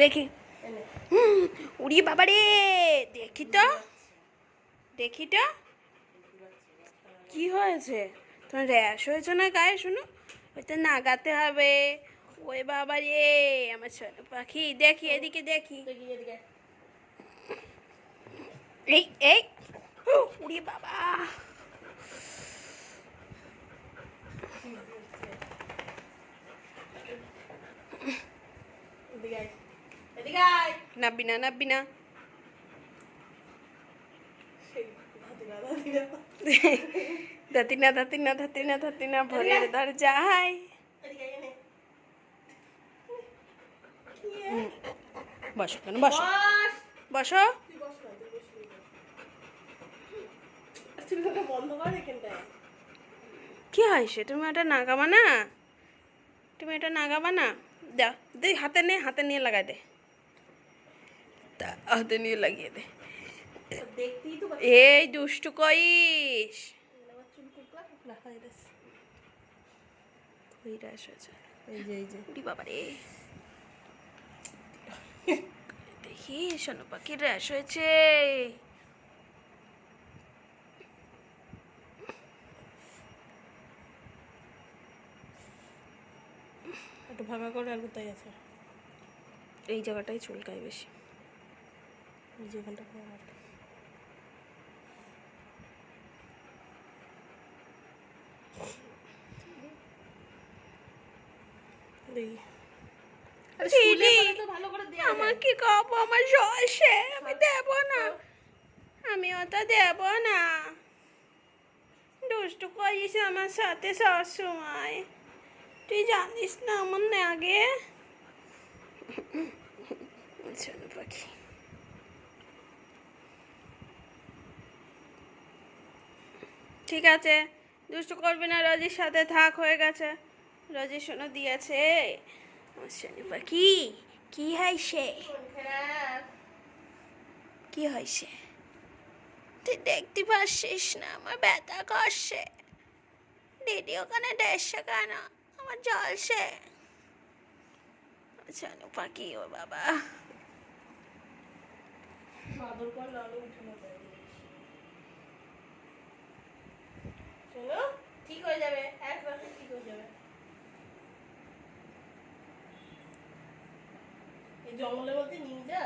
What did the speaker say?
দেখি। উড়ি বাবা রে, দেখি তো কি হয়েছে? তোমার র্যাশ হয়েছে না গায়ে? শুনো, ওইটা নাগাতে হবে। ওই বাবা রে আমার সোনা পাখি, দেখি এদিকে, দেখি। এই এই উড়ি বাবা, নাববি না, নাববি না। ধাতি না ভোরের দরজায়। বসো কেন, বসো বসো। কি হয়েছে? তুমি এটা নাগাবা না, তুমি এটা নাগাবা না। দাও দে, হাতে নিয়ে লাগাই দে, হাতে নিয়ে লাগিয়ে দে। এই দুষ্টু কইস, দেখি সোনু পাখির র্যাশ হয়েছে। একটু ভাঙা করে আর কোথায় আছে? এই জায়গাটাই চুলকায় বেশি, এই যেখানটা আমাকে খাবো, আমার সর্ষে আমি দেব না, আমি ওটা দেব না। দুষ্টু করিস আমার সাথে সবসময়, তুই জানিস না আমার না আগে। সোনু পাখি, ঠিক আছে, দুষ্টু করবি না, রজির সাথে থাক, হয়ে গেছে। রজি শোনো দিয়েছে আমার সোনু পাখি। কি হয়েছে? কি হয়েছে? তুই দেখতে পাচ্ছিস না আমার ব্যথা করছে? দিদি ওখানে দেশে কেন, আমার জলসে। সোনু পাখি, ও বাবা, ঠিক হয়ে যাবে, একবার ঠিক হয়ে যাবে। এই জঙ্গলের মধ্যে নিয়ে যা।